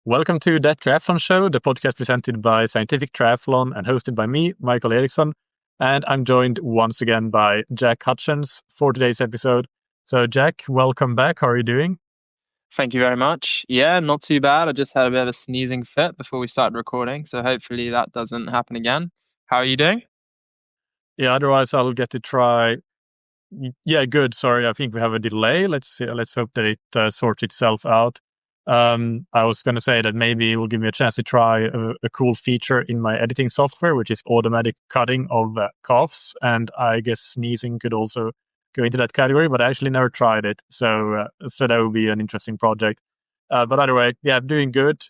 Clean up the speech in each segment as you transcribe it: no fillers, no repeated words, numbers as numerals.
Welcome to That Triathlon Show, the podcast presented by Scientific Triathlon and hosted by me, Mikael Eriksson. And I'm joined once again by Jack Hutchens for today's episode. So Jack, welcome back. How are you doing? Thank you very much. Yeah, not too bad. I just had a bit of a sneezing fit before we started recording, so hopefully that doesn't happen again. How are you doing? Yeah, otherwise I'll get to try. Yeah, good. Sorry, I think we have a delay. Let's hope that it sorts itself out. I was going to say that maybe it will give me a chance to try a cool feature in my editing software, which is automatic cutting of coughs. And I guess sneezing could also go into that category, but I actually never tried it. So that would be an interesting project. But either way, yeah, doing good.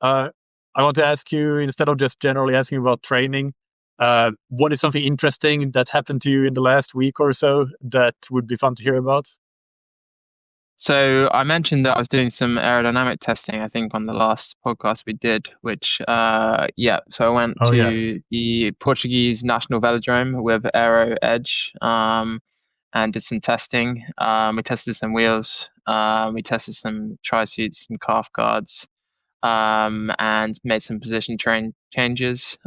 I want to ask you, instead of just generally asking about training, what is something interesting that happened to you in the last week or so that would be fun to hear about? So I mentioned that I was doing some aerodynamic testing, I think, on the last podcast we did, which, so I went to the Portuguese National Velodrome with Aero Edge and did some testing. We tested some wheels, we tested some tri-suits, some calf guards, and made some position changes.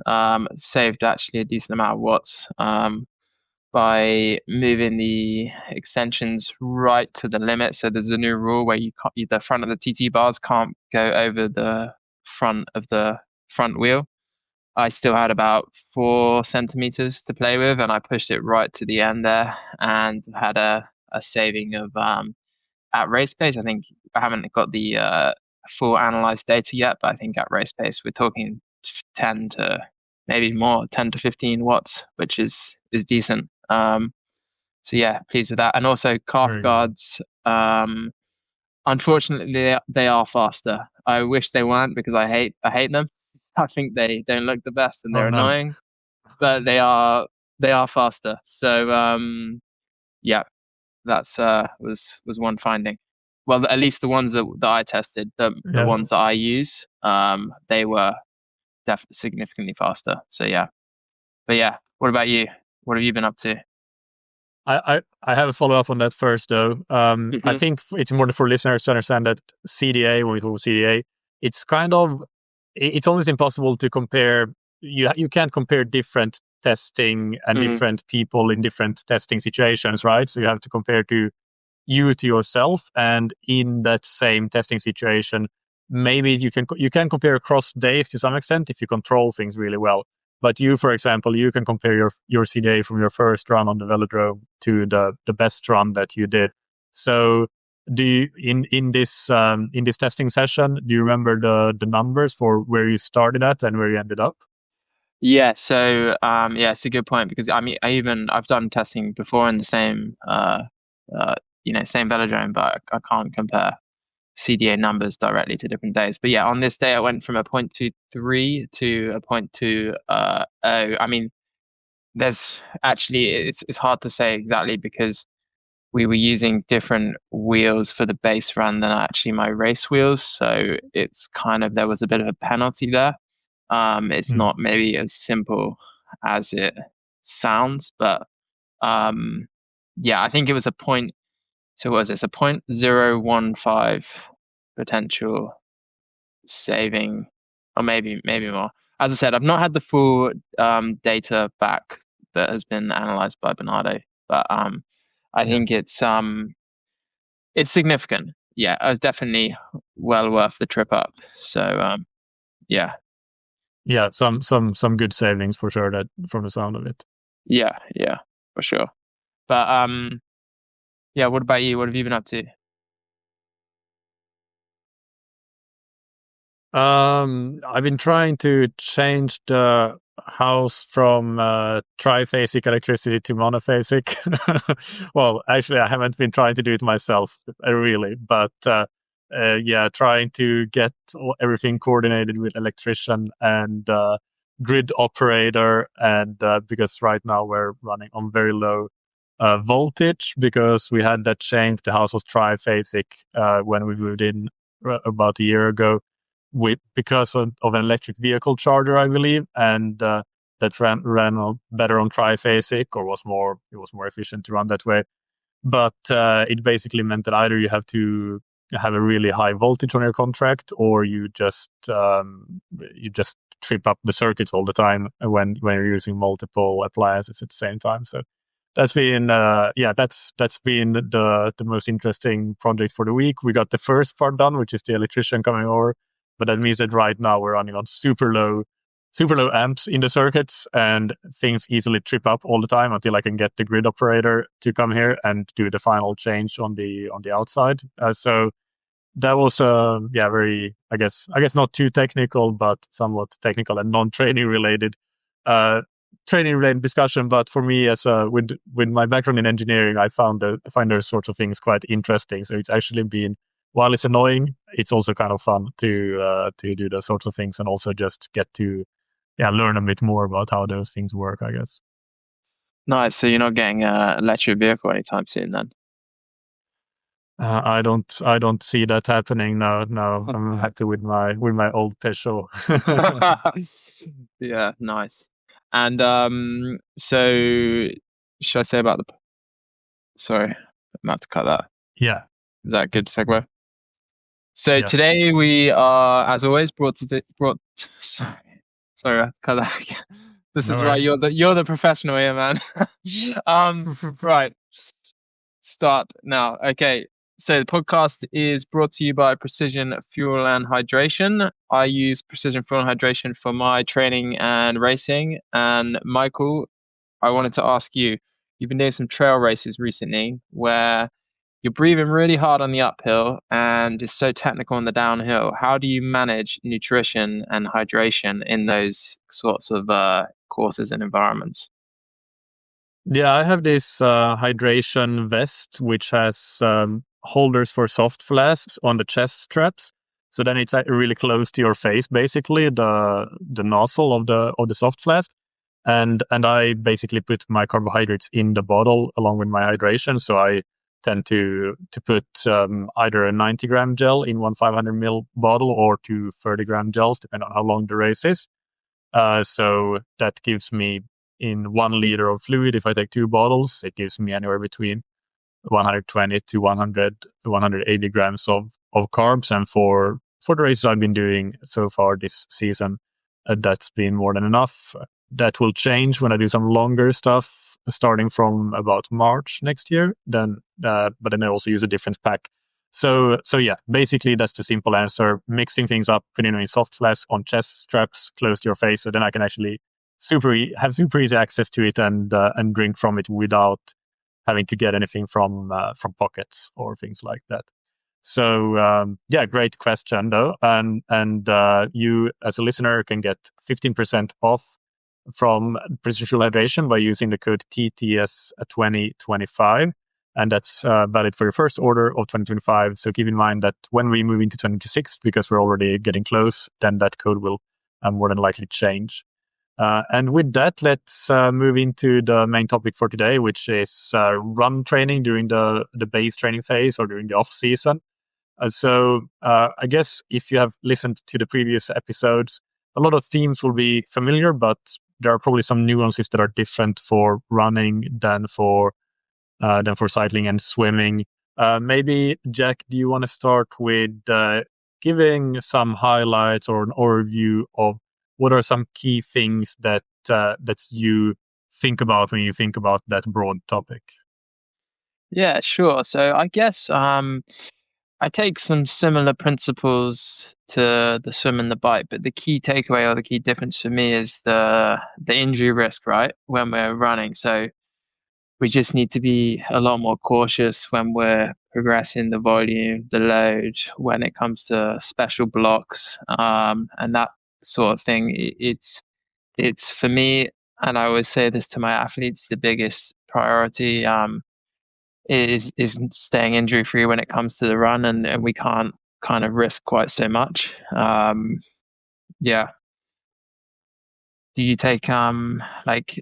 Saved actually a decent amount of watts by moving the extensions right to the limit. So there's a new rule where the front of the TT bars can't go over the front of the front wheel. I still had about 4 centimeters to play with, and I pushed it right to the end there and had a saving of at race pace. I think I haven't got the full analyzed data yet, but I think at race pace we're talking 10 to maybe more, 10 to 15 watts, which is decent. So yeah, pleased with that. And also calf guards, unfortunately they are faster. I wish they weren't because I hate them. I think they don't look the best and they're annoying, but they are faster. So yeah, that's was one finding. Well, at least the ones that I tested, the ones that I use, they were definitely significantly faster. So yeah. But yeah, what about you? What have you been up to? I have a follow-up on that first, though. I think it's important for listeners to understand that CDA, when we talk CDA, it's almost impossible to compare. You can't compare different testing and different people in different testing situations, right? So you have to compare to yourself, and in that same testing situation, maybe you can compare across days to some extent if you control things really well. But you, for example, you can compare your CDA from your first run on the velodrome to the best run that you did. So, do you, in this testing session, do you remember the numbers for where you started at and where you ended up? Yeah. So, it's a good point because I mean, I've done testing before in the same same velodrome, but I can't compare CDA numbers directly to different days. But yeah, on this day I went from a 0.23 to a 0.20. I mean, there's actually it's hard to say exactly because we were using different wheels for the base run than actually my race wheels. So it's kind of, there was a bit of a penalty there. It's not maybe as simple as it sounds, but I think it was a point. So what was it? It's a 0.015 potential saving, or maybe more. As I said, I've not had the full data back that has been analyzed by Bernardo, but I think it's significant. Yeah, it was definitely well worth the trip up. So yeah. Yeah, some good savings for sure, that from the sound of it. Yeah, for sure. But what about you? What have you been up to? I've been trying to change the house from triphasic electricity to monophasic. Well, actually, I haven't been trying to do it myself, really, but trying to get everything coordinated with electrician and grid operator, and because right now we're running on very low voltage because we had that change. The house was triphasic when we moved in about a year ago, because of an electric vehicle charger, I believe, and that ran better on triphasic, or it was more efficient to run that way. But it basically meant that either you have to have a really high voltage on your contract, or you just trip up the circuit all the time when you're using multiple appliances at the same time. So that's been that's been the most interesting project for the week. We got the first part done, which is the electrician coming over, but that means that right now we're running on super low amps in the circuits, and things easily trip up all the time until I can get the grid operator to come here and do the final change on the outside. So that was very, I guess not too technical, but somewhat technical and non-training related discussion. But for me, as with my background in engineering, I find those sorts of things quite interesting. So it's actually been, while it's annoying, it's also kind of fun to do those sorts of things, and also just get to learn a bit more about how those things work, I guess. Nice. So you're not getting an electric vehicle anytime soon, then? I don't see that happening now. No, I'm happy with my old Peugeot. Yeah, nice. And so should I say about the? Sorry, I'm about to cut that. Yeah. Is that a good segue? So today we are, as always, Sorry, I have to cut that again. This is right. You're the professional here, man. Right. Start now. Okay. So the podcast is brought to you by Precision Fuel and Hydration. I use Precision Fuel and Hydration for my training and racing. And Mikael, I wanted to ask you, you've been doing some trail races recently where you're breathing really hard on the uphill and it's so technical on the downhill. How do you manage nutrition and hydration in those sorts of courses and environments? Yeah, I have this hydration vest, which has holders for soft flasks on the chest straps. So then it's really close to your face, basically, the nozzle of the soft flask. And I basically put my carbohydrates in the bottle along with my hydration. So I tend to put either a 90-gram gel in one 500 ml bottle, or 2 30-gram gels, depending on how long the race is. So that gives me, in 1 liter of fluid, if I take 2 bottles, it gives me anywhere between 120 to 180 grams of carbs. And for the races I've been doing so far this season, that's been more than enough. That will change when I do some longer stuff, starting from about March next year. But then I also use a different pack. So yeah, basically that's the simple answer. Mixing things up, putting them in soft flasks on chest straps close to your face, so then I can actually have super easy access to it and drink from it without having to get anything from pockets or things like that. So great question though, and you as a listener can get 15% off from Precision Fuel Hydration by using the code TTS2025, and that's valid for your first order of 2025. So keep in mind that when we move into 2026, because we're already getting close, then that code will more than likely change. And with that, let's move into the main topic for today, which is run training during the base training phase or during the off season. So I guess if you have listened to the previous episodes, a lot of themes will be familiar, but there are probably some nuances that are different for running than for cycling and swimming. Maybe, Jack, do you want to start with giving some highlights or an overview of what are some key things that you think about when you think about that broad topic? Yeah, sure. So I guess I take some similar principles to the swim and the bike, but the key takeaway or the key difference for me is the injury risk, right, when we're running. So we just need to be a lot more cautious when we're progressing the volume, the load, when it comes to special blocks, and that sort of thing. It's for me, and I always say this to my athletes, the biggest priority is staying injury free when it comes to the run, and we can't kind of risk quite so much. Yeah. Do you take like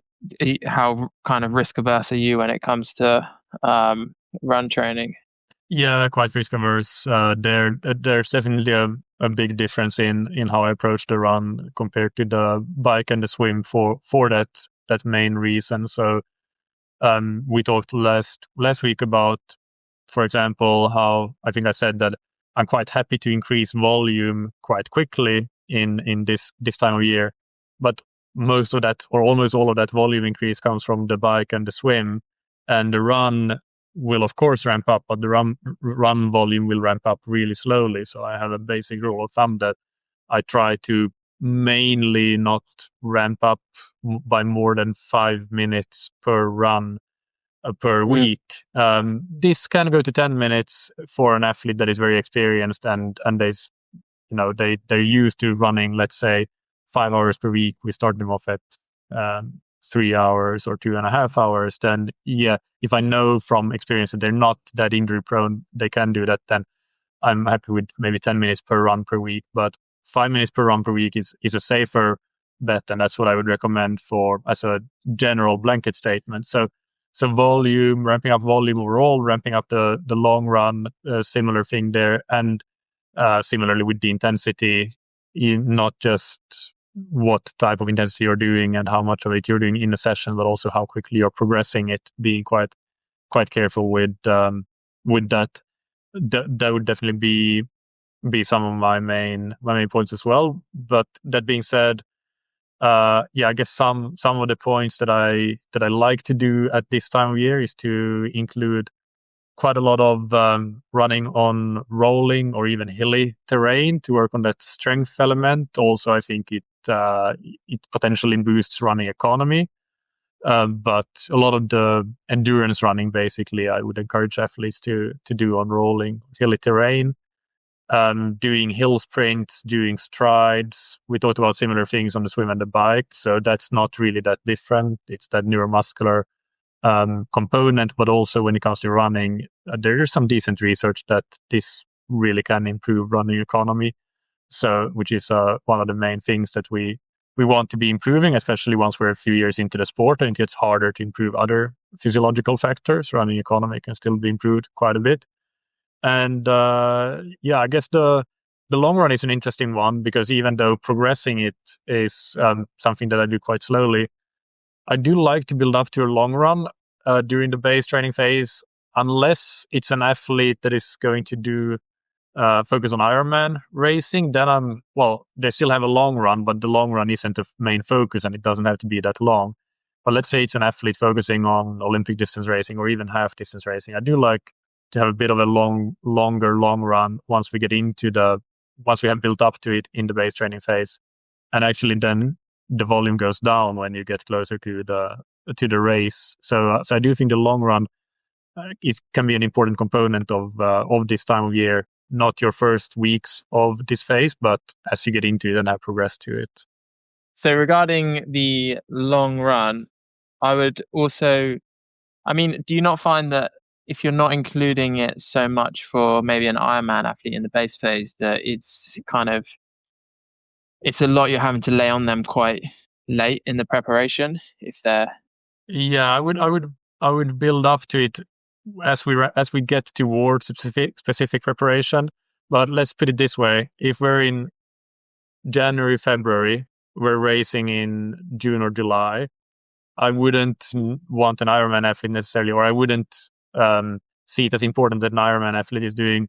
how kind of risk averse are you when it comes to run training? Yeah, quite risk averse. There's definitely a big difference in how I approach the run compared to the bike and the swim for that main reason. So we talked last week about, for example, how I think I said that I'm quite happy to increase volume quite quickly in this time of year. But most of that, or almost all of that volume increase comes from the bike and the swim, and the run will of course ramp up, but the run volume will ramp up really slowly. So I have a basic rule of thumb that I try to mainly not ramp up by more than 5 minutes per run per week. This can go to 10 minutes for an athlete that is very experienced and they're used to running, let's say, 5 hours per week. We start them off at 3 hours or 2.5 hours. Then, if I know from experience that they're not that injury prone, they can do that. Then I'm happy with maybe 10 minutes per run per week. But 5 minutes per run per week is a safer bet, and that's what I would recommend for as a general blanket statement. So volume, ramping up volume overall, ramping up the long run, similar thing there, and similarly with the intensity, not just what type of intensity you're doing and how much of it you're doing in a session, but also how quickly you're progressing it. Being quite careful with that. That would definitely be some of my main points as well. But that being said, I guess some of the points that I like to do at this time of year is to include quite a lot of running on rolling or even hilly terrain to work on that strength element. Also, I think it potentially boosts running economy. But a lot of the endurance running, basically, I would encourage athletes to do on rolling, hilly terrain. Doing hill sprints, doing strides. We talked about similar things on the swim and the bike, so that's not really that different. It's that neuromuscular component, but also when it comes to running, there is some decent research that this really can improve running economy. So, which is one of the main things that we want to be improving, especially once we're a few years into the sport and it gets harder to improve other physiological factors. Running economy can still be improved quite a bit. And I guess the long run is an interesting one, because even though progressing it is something that I do quite slowly, I do like to build up to a long run during the base training phase, unless it's an athlete that is going to do focus on Ironman racing. Then they still have a long run, but the long run isn't the main focus and it doesn't have to be that long. But let's say it's an athlete focusing on Olympic distance racing or even half distance racing. I do like to have a bit of a longer long run once we have built up to it in the base training phase, and actually then the volume goes down when you get closer to the race. So I do think the long run can be an important component of this time of year. Not your first weeks of this phase, but as you get into it and have progressed to it. So regarding the long run, I would also, do you not find that if you're not including it so much for maybe an Ironman athlete in the base phase, that it's a lot you're having to lay on them quite late in the preparation if they're... Yeah, I would build up to it as we get towards specific preparation. But let's put it this way: if we're in January, February, we're racing in June or July, I wouldn't want an Ironman athlete necessarily, or I wouldn't see it as important that an Ironman athlete is doing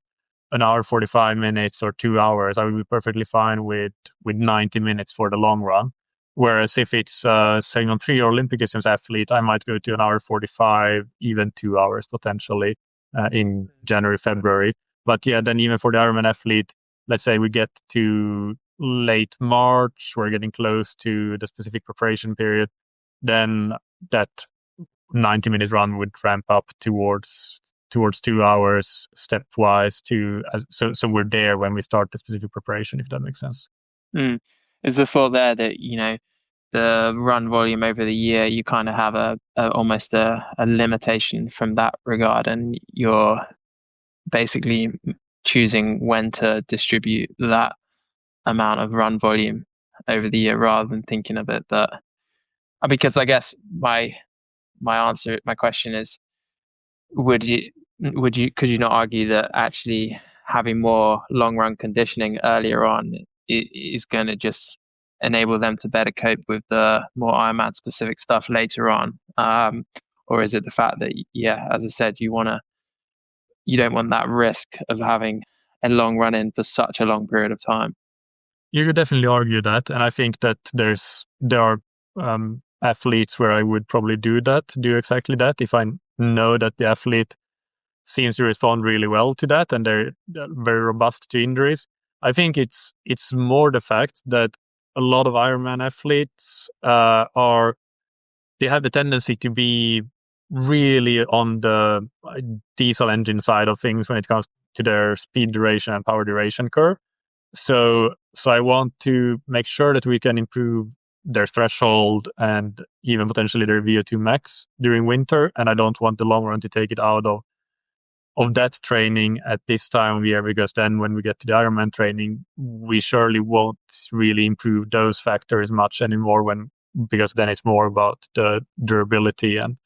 an hour 45 minutes or 2 hours. I would be perfectly fine with 90 minutes for the long run. Whereas if it's saying on 3 or Olympic distance athlete, I might go to an hour 45, even 2 hours potentially in January, February. But then even for the Ironman athlete, let's say we get to late March, we're getting close to the specific preparation period, then that 90-minute run would ramp up towards 2 hours stepwise so we're there when we start the specific preparation, if that makes sense. Is the thought there that the run volume over the year, you kind of have almost a limitation from that regard, and you're basically choosing when to distribute that amount of run volume over the year, rather than thinking of it that, because I guess my question is, could you not argue that actually having more long run conditioning earlier on is going to just enable them to better cope with the more Ironman specific stuff later on? Or is it the fact that, as I said, you don't want that risk of having a long run in for such a long period of time. You could definitely argue that, and I think that there are athletes where I would probably do exactly that if I know that the athlete seems to respond really well to that and they're very robust to injuries. I think it's more the fact that a lot of Ironman athletes they have the tendency to be really on the diesel engine side of things when it comes to their speed duration and power duration curve. So I want to make sure that we can improve their threshold and even potentially their VO2 max during winter. And I don't want the long run to take it out of that training at this time of year, because then when we get to the Ironman training, we surely won't really improve those factors much anymore because then it's more about the durability and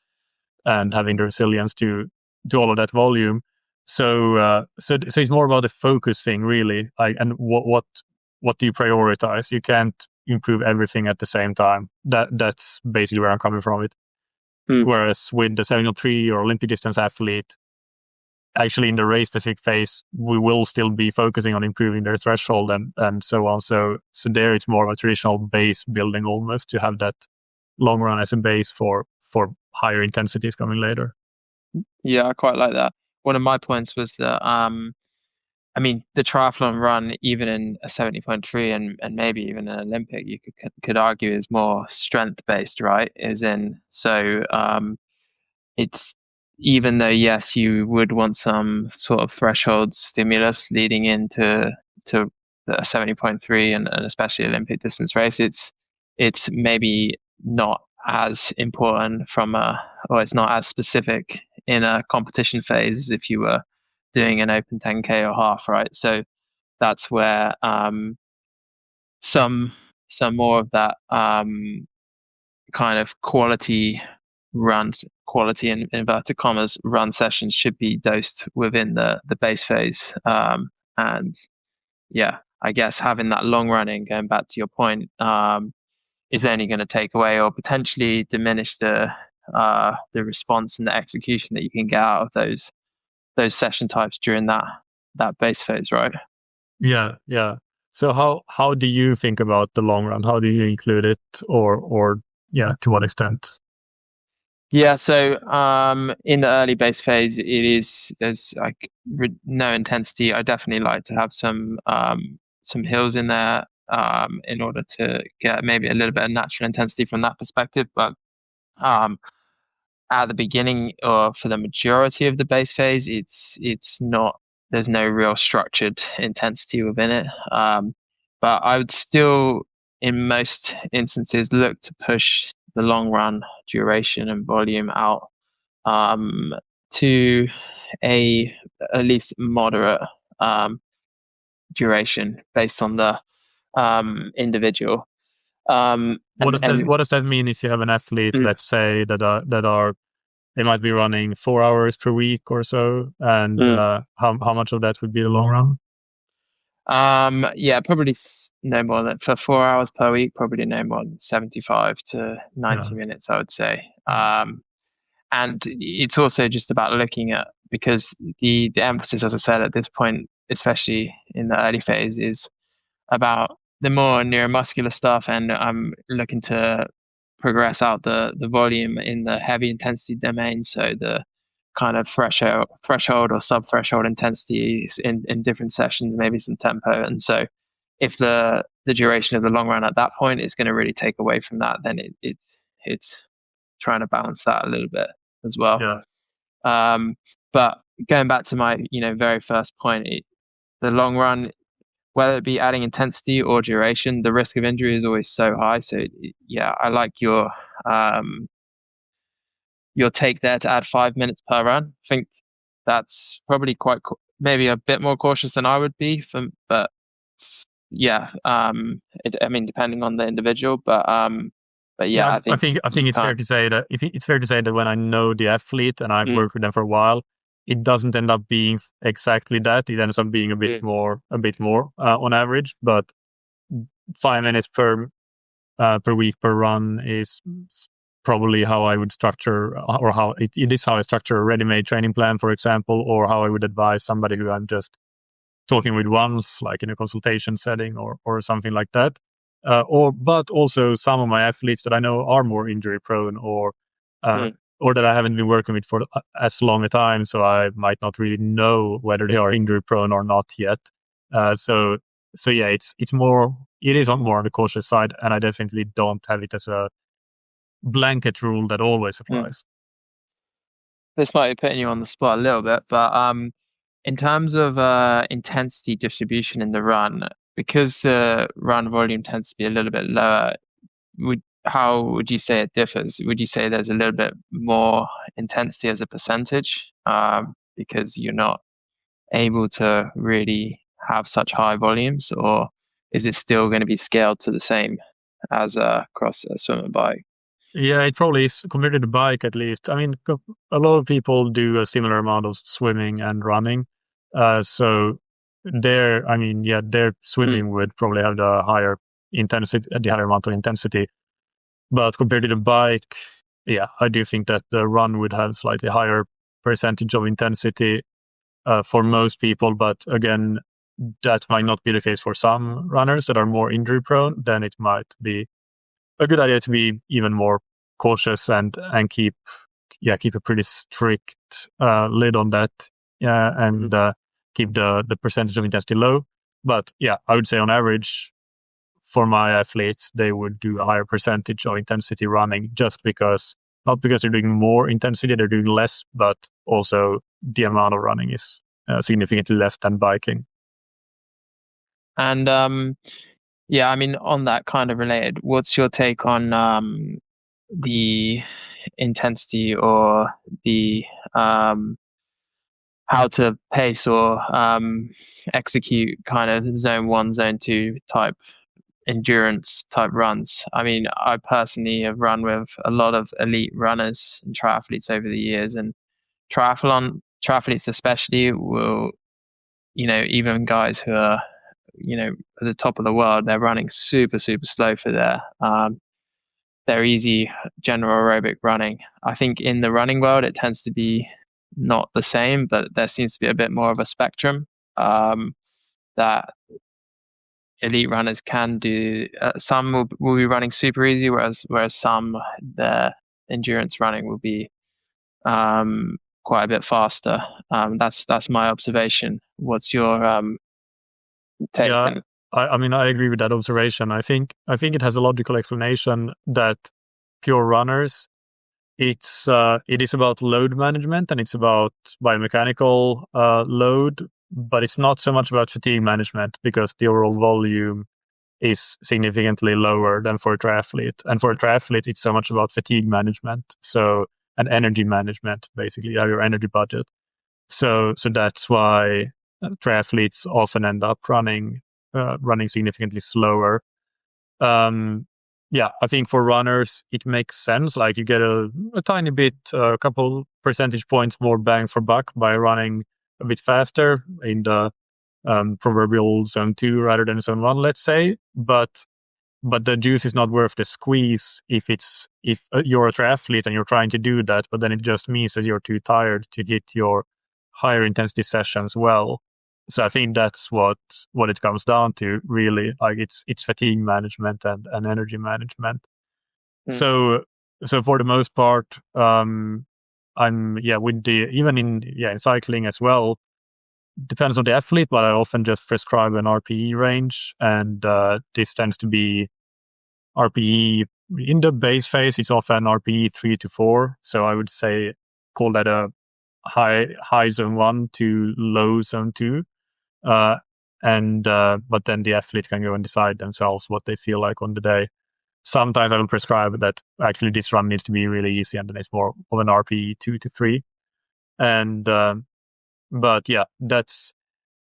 having the resilience to all of that volume. So it's more about the focus thing, really. And what do you prioritize? You can't improve everything at the same time. That's basically where I'm coming from it. Whereas with the 703 or Olympic distance athlete, actually in the race specific phase, we will still be focusing on improving their threshold and so on. So there it's more of a traditional base building almost, to have that long run as a base for higher intensities coming later. Yeah, I quite like that. One of my points was that the triathlon run, even in a 70.3 and maybe even an Olympic, you could argue is more strength based, right? It's, even though yes, you would want some sort of threshold stimulus leading into the 70.3 and especially Olympic distance race, it's maybe not as important or it's not as specific in a competition phase as if you were doing an open 10K or half, right? So that's where some more of that kind of quality in inverted commas run sessions should be dosed within the base phase. And yeah, I guess having that long running, going back to your point, is only going to take away or potentially diminish the response and the execution that you can get out of those session types during that base phase, right? Yeah. So how do you think about the long run? How do you include it, or to what extent? Yeah, so in the early base phase, there's like no intensity. I definitely like to have some hills in there in order to get maybe a little bit of natural intensity from that perspective. But at the beginning, or for the majority of the base phase, it's not. There's no real structured intensity within it. But I would still, in most instances, look to push the long run duration and volume out to at least moderate duration based on the individual. What does that mean if you have an athlete, let's say, they might be running 4 hours per week or so, and how much of that would be the long run? Probably no more than, for 4 hours per week, probably no more than 75 to 90 minutes, I would say. And it's also just about looking at, because the emphasis, as I said, at this point, especially in the early phase, is about the more neuromuscular stuff, and I'm looking to progress out the volume in the heavy intensity domain, so the kind of threshold or sub-threshold intensities in different sessions, maybe some tempo. And so if the duration of the long run at that point is going to really take away from that, then it's trying to balance that a little bit as well. Yeah. But going back to my very first point, the long run, whether it be adding intensity or duration, the risk of injury is always so high. So yeah, I like your take there to add 5 minutes per run. I think that's probably maybe a bit more cautious than I would be, but yeah, depending on the individual, but yeah, I think it's fair to say that when I know the athlete and I've worked with them for a while, it doesn't end up being exactly that. It ends up being a bit more on average. But 5 minutes per week per run is probably how I would structure, or how it is how I structure a ready-made training plan, for example, or how I would advise somebody who I'm just talking with ones, like in a consultation setting or something like that. But also some of my athletes that I know are more injury prone or that I haven't been working with for as long a time, so I might not really know whether they are injury prone or not yet. So yeah, it is more on the cautious side, and I definitely don't have it as a blanket rule that always applies. This might be putting you on the spot a little bit, but in terms of intensity distribution in the run, because the run volume tends to be a little bit lower, how would you say it differs? Would you say there's a little bit more intensity as a percentage because you're not able to really have such high volumes, or is it still going to be scaled to the same as across a swim and bike? Yeah, it probably is compared to the bike, at least. I mean, a lot of people do a similar amount of swimming and running. So their swimming would probably have the higher intensity, the higher amount of intensity. But compared to the bike, yeah, I do think that the run would have slightly higher percentage of intensity for most people. But again, that might not be the case for some runners that are more injury prone. Then it might be a good idea to be even more cautious and keep a pretty strict lid on that, and keep the percentage of intensity low. But yeah, I would say on average for my athletes, they would do a higher percentage of intensity running, just because not because they're doing more intensity, they're doing less, but also the amount of running is significantly less than biking. And yeah, I mean, on that kind of related, what's your take on the intensity or the how to pace or execute kind of zone 1, zone 2 type endurance type runs? I mean, I personally have run with a lot of elite runners and triathletes over the years, and triathletes especially will, even guys who are at the top of the world, they're running super slow for their easy general aerobic running. I think in the running world it tends to be not the same, but there seems to be a bit more of a spectrum that elite runners can do. Some will be running super easy, whereas some, the endurance running will be quite a bit faster. That's my observation. What's your take? Yeah, I mean, I agree with that observation. I think it has a logical explanation that pure runners, it is about load management and it's about biomechanical load, but it's not so much about fatigue management because the overall volume is significantly lower than for a triathlete. And for a triathlete, it's so much about fatigue management. And energy management, basically, you have your energy budget. So that's why triathletes often end up running significantly slower. Yeah, I think for runners, it makes sense. Like you get a tiny bit, a couple percentage points more bang for buck by running a bit faster in the proverbial zone 2 rather than zone 1, let's say. But the juice is not worth the squeeze if you're a triathlete and you're trying to do that, but then it just means that you're too tired to hit your higher intensity sessions well. So I think that's what it comes down to, really. Like it's fatigue management and energy management. So for the most part, I'm with even in cycling as well. Depends on the athlete, but I often just prescribe an RPE range, and this tends to be RPE in the base phase. It's often RPE 3 to 4. So I would say call that a high zone 1 to low zone 2. But then the athlete can go and decide themselves what they feel like on the day. Sometimes I will prescribe that actually this run needs to be really easy, and then it's more of an RPE 2 to 3. And but yeah, that's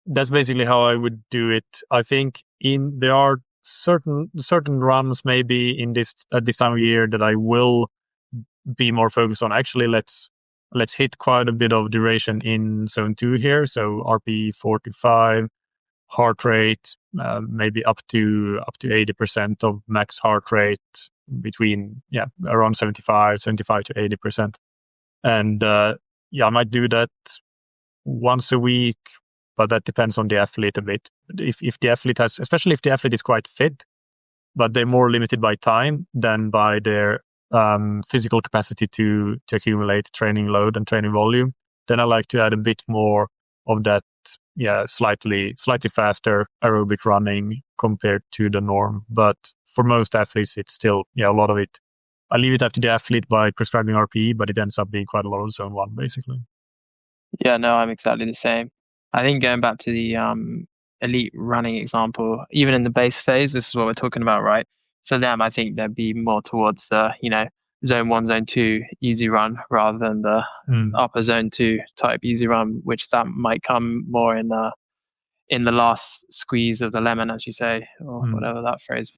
basically how I would do it. I think there are certain runs maybe at this time of year that I will be more focused on. Actually, let's hit quite a bit of duration in zone 2 here. So RPE 4 to 5, heart rate maybe up to 80% of max heart rate, between around 75 to 80%. And I might do that once a week, but that depends on the athlete a bit. If the athlete especially if the athlete is quite fit, but they're more limited by time than by their physical capacity to accumulate training load and training volume, then I like to add a bit more of that, slightly faster aerobic running compared to the norm. But for most athletes, it's still, a lot of it. I leave it up to the athlete by prescribing RPE, but it ends up being quite a lot of zone 1, basically. Yeah, no, I'm exactly the same. I think going back to the elite running example, even in the base phase, this is what we're talking about, right? For them, I think they'd be more towards the, zone 1, zone 2 easy run rather than the upper zone 2 type easy run, which that might come more in the last squeeze of the lemon, as you say, or whatever that phrase,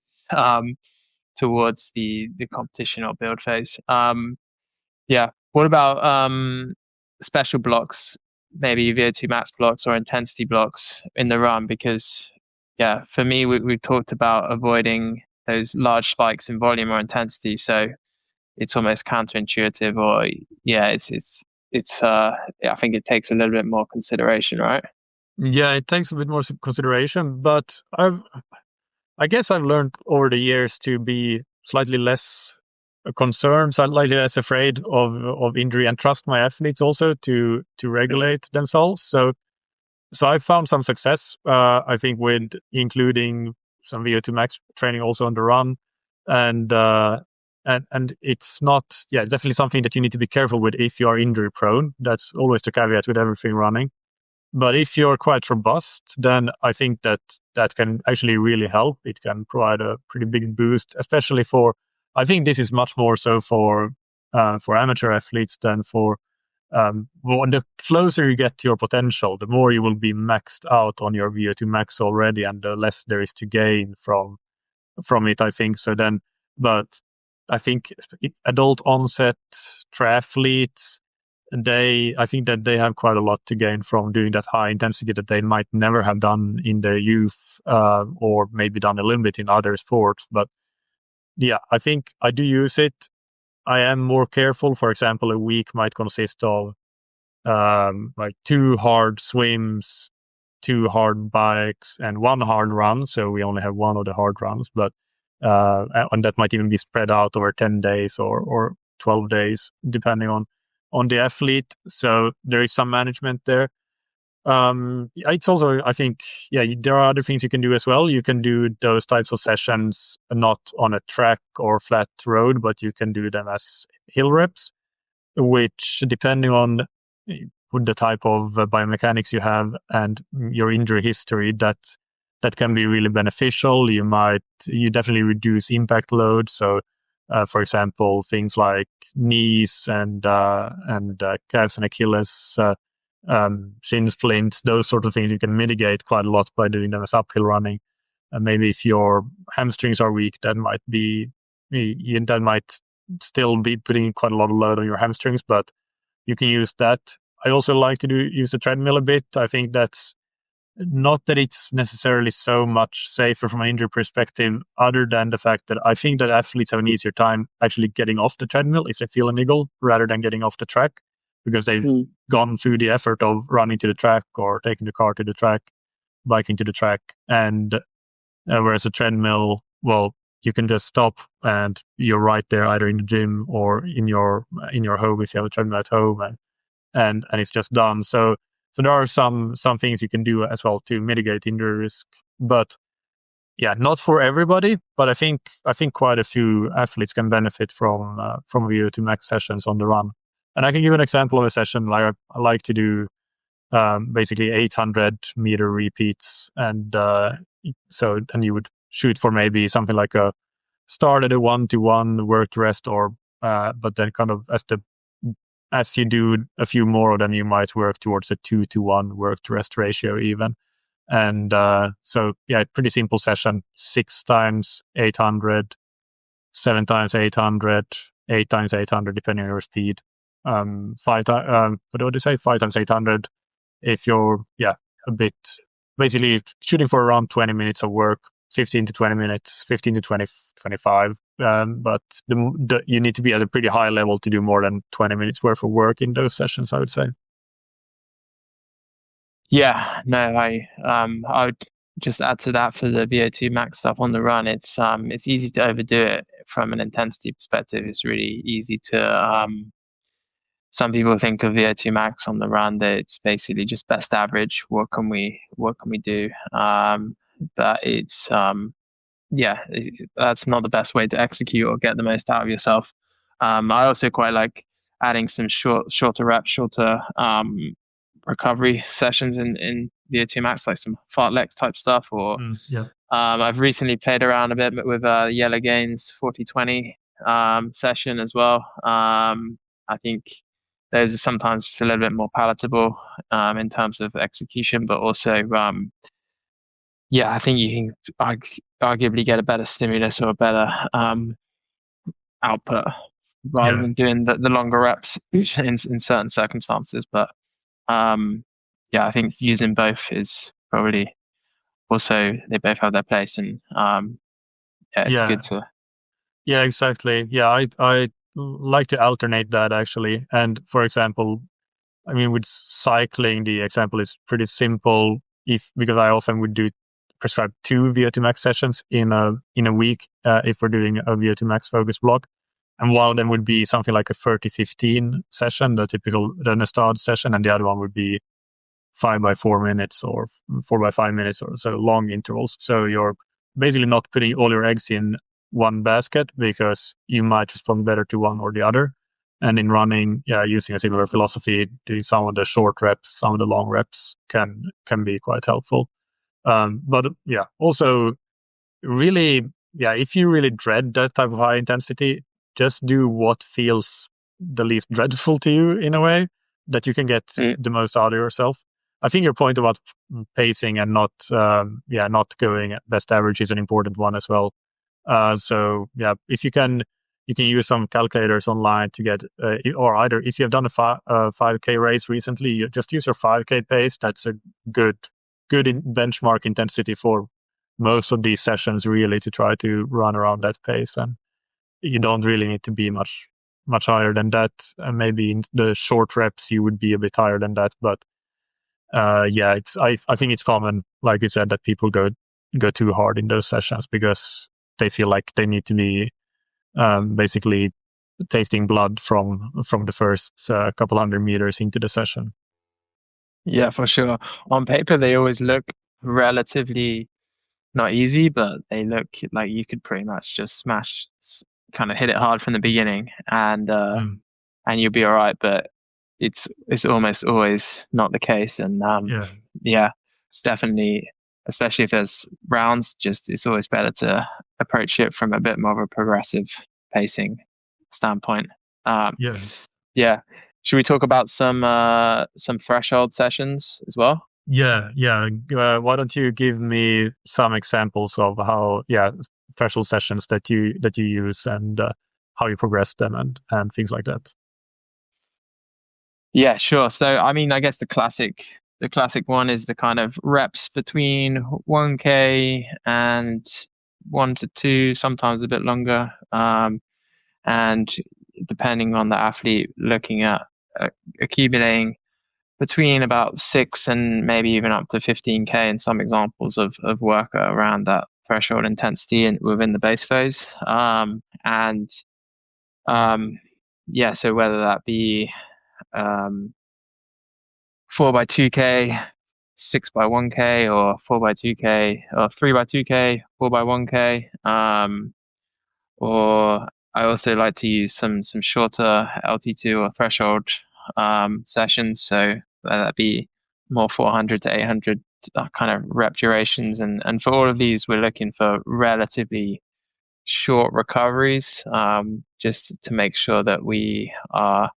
towards the competition or build phase. Yeah. What about special blocks, maybe VO2 max blocks or intensity blocks in the run? Because for me, we've talked about avoiding those large spikes in volume or intensity. So it's almost counterintuitive, or I think it takes a little bit more consideration, right? Yeah, it takes a bit more consideration, but I guess I've learned over the years to be slightly less concerned, slightly less afraid of injury, and trust my athletes also to regulate themselves. So I found some success, I think, with including some VO2 max training also on the run, and it's not, definitely something that you need to be careful with if you are injury prone. That's always the caveat with everything running. But if you're quite robust, then I think that can actually really help. It can provide a pretty big boost, especially I think this is much more so for amateur athletes than for, the closer you get to your potential, the more you will be maxed out on your VO2 max already, and the less there is to gain from it, I think. So then, but I think adult onset triathletes, I think that they have quite a lot to gain from doing that high intensity that they might never have done in their youth, or maybe done a little bit in other sports. But I think I do use it. I am more careful. For example, a week might consist of like 2 hard swims, 2 hard bikes, and 1 hard run. So we only have 1 of the hard runs, but and that might even be spread out over 10 days or 12 days, depending on the athlete. So there is some management there. It's also, I think, there are other things you can do as well. You can do those types of sessions not on a track or flat road, but you can do them as hill reps, which, depending on the type of biomechanics you have and your injury history, that can be really beneficial. You definitely reduce impact load. So, for example, things like knees and calves and Achilles, shin splints, those sort of things you can mitigate quite a lot by doing them as uphill running. And maybe if your hamstrings are weak, that might still be putting quite a lot of load on your hamstrings, but you can use that. I also like to use the treadmill a bit. I think that's not that it's necessarily so much safer from an injury perspective, other than the fact that I think that athletes have an easier time actually getting off the treadmill if they feel a niggle, rather than getting off the track, because they've gone through the effort of running to the track or taking the car to the track, biking to the track. And whereas a treadmill, well, you can just stop and you're right there, either in the gym or in your home if you have a treadmill at home, and it's just done. So there are some things you can do as well to mitigate injury risk, but not for everybody. But I think quite a few athletes can benefit from VO2 max sessions on the run. And I can give an example of a session. Like I like to do basically 800 meter repeats, and you would shoot for maybe something like a start at a 1-to-1 work rest, or but then kind of as you do a few more of them, you might work towards a 2-to-1 work to rest ratio even. And pretty simple session: 6 times 800, 7 times 800, 8 times 800, depending on your speed. 5 times 800 if you're a bit, basically shooting for around 20 minutes of work, 15 to 20 minutes, 15 to 25. But you need to be at a pretty high level to do more than 20 minutes worth of work in those sessions, I would say. Yeah, no, I would just add to that for the VO2 max stuff on the run. It's easy to overdo it from an intensity perspective. It's really easy to some people think of VO2 max on the run that it's basically just best average. What can we do? But it's yeah, that's not the best way to execute or get the most out of yourself. I also quite like adding some shorter reps, shorter recovery sessions in VO2 max, like some fartlek type stuff. Or I've recently played around a bit with Yellow Gains 40-20 session as well. I think those are sometimes just a little bit more palatable in terms of execution, but also yeah, I think you can arguably get a better stimulus or a better output rather than doing the longer reps in certain circumstances. But yeah, I think using both is probably also, they both have their place, and yeah, it's good to. Yeah, exactly. Yeah, I like to alternate that actually. And for example, I mean, with cycling, the example is pretty simple. Because I often would prescribe 2 VO2 max sessions in a week if we're doing a VO2 max focus block, and one of them would be something like a 30-15 session, the typical Renestad session, and the other one would be 5x4 minutes or 4x5 minutes, or so long intervals. So you're basically not putting all your eggs in one basket because you might respond better to one or the other. And in running, using a similar philosophy, doing some of the short reps, some of the long reps can be quite helpful. But yeah, also really, if you really dread that type of high intensity, just do what feels the least dreadful to you in a way that you can get the most out of yourself. I think your point about pacing and not going at best average is an important one as well. So yeah, if you can use some calculators online to get, or either if you have done a 5K race recently, you just use your 5K pace. That's a good benchmark intensity for most of these sessions, really, to try to run around that pace. And you don't really need to be much higher than that. And maybe in the short reps you would be a bit higher than that, but I think it's common, like you said, that people go too hard in those sessions because they feel like they need to be basically tasting blood from the first couple hundred meters into the session. Yeah, for sure. On paper, they always look relatively not easy, but they look like you could pretty much just kind of hit it hard from the beginning, and you'll be all right. But it's almost always not the case, and it's definitely, especially if there's rounds, just it's always better to approach it from a bit more of a progressive pacing standpoint. Yeah. Should we talk about some threshold sessions as well? Yeah. Why don't you give me some examples of how threshold sessions that you use and how you progress them and things like that? Yeah, sure. So I mean, I guess the classic one is the kind of reps between 1K and 1 to 2, sometimes a bit longer. And depending on the athlete, looking at accumulating between about 6 and maybe even up to 15K in some examples of work around that threshold intensity and within the base phase. So whether that be 4x2K, 6x1K, or 4x2K, or 3x2K, 4x1K, or I also like to use some shorter LT2 or threshold sessions, so that'd be more 400 to 800 kind of rep durations, and for all of these we're looking for relatively short recoveries, just to make sure that we are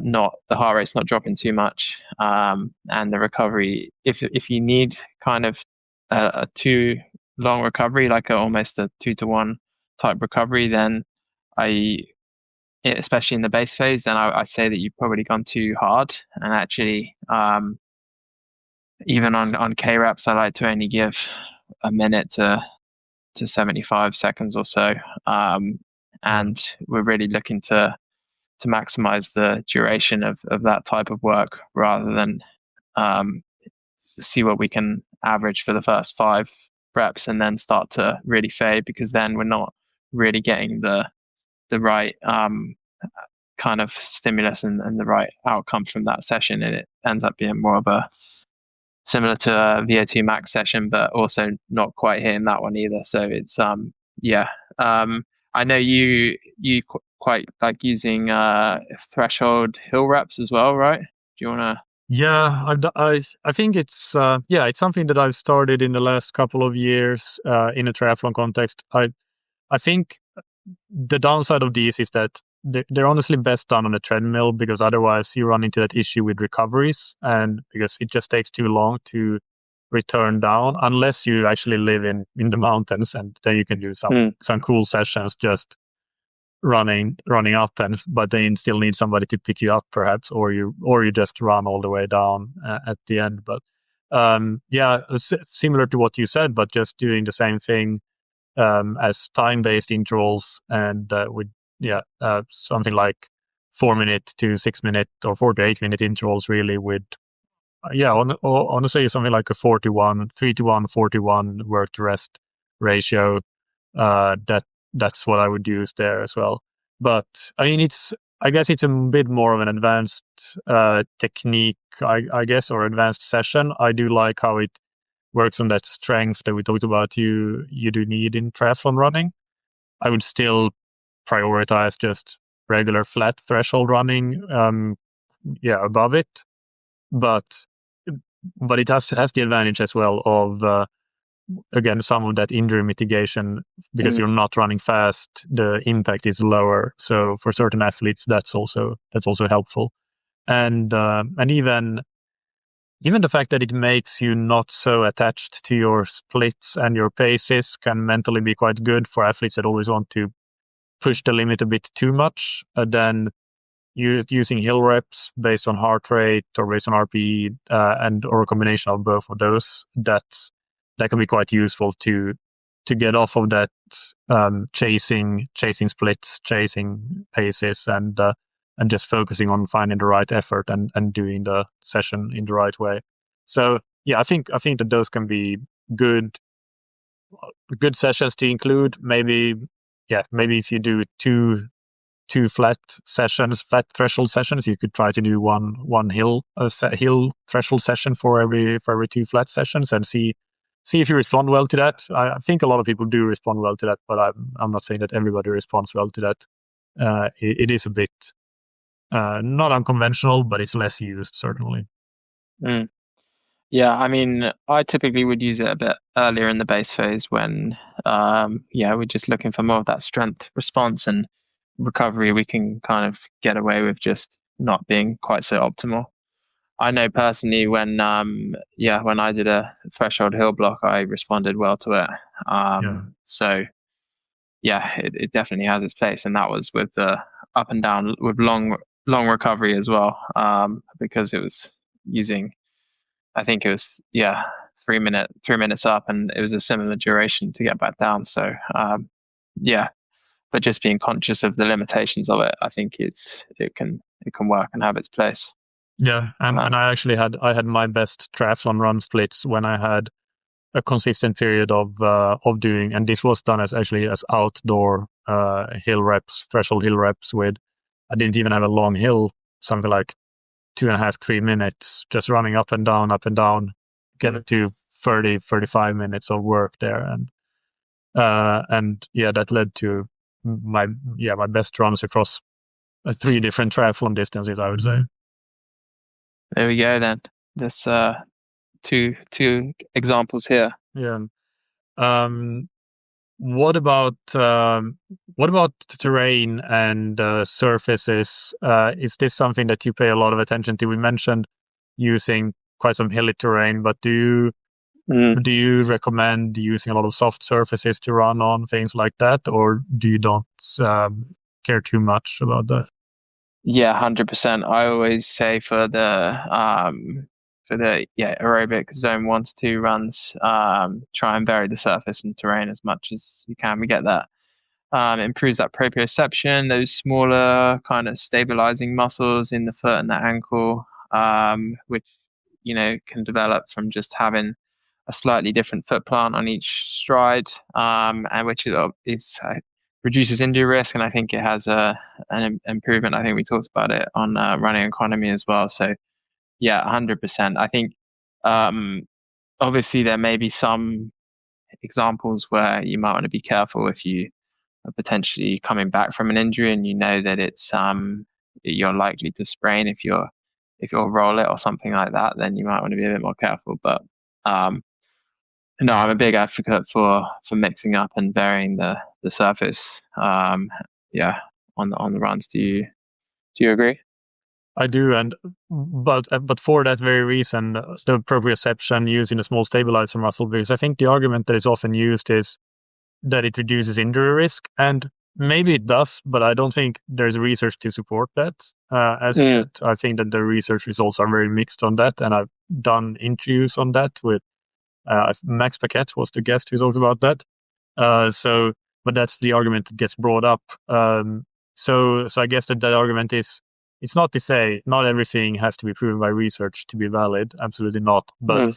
not the heart rate's not dropping too much, and the recovery, if you need kind of a too long recovery, like almost a 2-to-1 type recovery, then especially in the base phase, then I say that you've probably gone too hard. And actually, even on K reps, I like to only give a minute to 75 seconds or so. And we're really looking to maximize the duration of that type of work rather than see what we can average for the first 5 reps, and then start to really fade, because then we're not really getting the right kind of stimulus and the right outcome from that session, and it ends up being more of a similar to a VO2 max session, but also not quite hitting that one either. So it's I know you quite like using threshold hill reps as well, right? Do you want to? Yeah, I think it's it's something that I've started in the last couple of years in a triathlon context. I think the downside of these is that they're honestly best done on a treadmill, because otherwise you run into that issue with recoveries, and because it just takes too long to return down, unless you actually live in the mountains, and then you can do some cool sessions just running up, but then you still need somebody to pick you up perhaps, or you just run all the way down at the end. But similar to what you said, but just doing the same thing as time-based intervals, and with something like 4-minute to 6-minute or 4 to 8-minute intervals, really, with honestly something like a 4-to-1, 3-to-1, 4-to-1 work to rest ratio. That's what I would use there as well. But I mean, I guess it's a bit more of an advanced technique, I guess, or advanced session. I do like how it works on that strength that we talked about you do need in triathlon running. I would still prioritize just regular flat threshold running above it, but it has the advantage as well of again, some of that injury mitigation, because you're not running fast, the impact is lower. So for certain athletes, that's also helpful. And even the fact that it makes you not so attached to your splits and your paces can mentally be quite good for athletes that always want to push the limit a bit too much. Then using hill reps based on heart rate or based on RPE or a combination of both of those, that can be quite useful to get off of that chasing splits, chasing paces, and just focusing on finding the right effort and doing the session in the right way. So I think that those can be good sessions to include. Maybe if you do two flat threshold sessions, you could try to do one hill threshold session for every 2 flat sessions, and see if you respond well to that. I think a lot of people do respond well to that, but I'm not saying that everybody responds well to that. It is a bit not unconventional, but it's less used, certainly. Yeah, I mean, I typically would use it a bit earlier in the base phase when, we're just looking for more of that strength response and recovery. We can kind of get away with just not being quite so optimal. I know personally when I did a threshold hill block, I responded well to it. So it definitely has its place, and that was with the up and down with long recovery as well, because it was using, I think it was 3 minutes up, and it was a similar duration to get back down. So but just being conscious of the limitations of it, I think it can work and have its place. Yeah, and I actually had my best triathlon run splits when I had a consistent period of doing, and this was done as outdoor threshold hill reps with. I didn't even have a long hill, something like 2.5-3 minutes, just running up and down, get it to 30-35 minutes of work there, and that led to my best runs across 3 different triathlon distances, I would say. There we go then. There's two examples here. Yeah. What about terrain and surfaces? Is this something that you pay a lot of attention to? We mentioned using quite some hilly terrain, but do you recommend using a lot of soft surfaces to run on, things like that, or do you don't care too much about that? Yeah, 100%. I always say for the aerobic zone 1 to 2 runs, try and vary the surface and terrain as much as you can. We get that improves that proprioception, those smaller kind of stabilizing muscles in the foot and the ankle, which can develop from just having a slightly different foot plant on each stride, and which reduces injury risk, and I think it has an improvement. I think we talked about it on running economy as well. So yeah, 100%. I think obviously there may be some examples where you might want to be careful if you are potentially coming back from an injury and you know that it's you're likely to sprain if you'll roll it or something like that, then you might want to be a bit more careful. But no, I'm a big advocate for mixing up and varying the surface. Yeah, on the runs. Do you agree? I do, but for that very reason, the proprioception using a small stabilizer muscle, because I think the argument that is often used is that it reduces injury risk, and maybe it does, but I don't think there's research to support that as yet. I think that the research results are very mixed on that, and I've done interviews on that with Max Paquette was the guest who talked about that. But that's the argument that gets brought up. So I guess that argument is, it's not to say not everything has to be proven by research to be valid. Absolutely not. But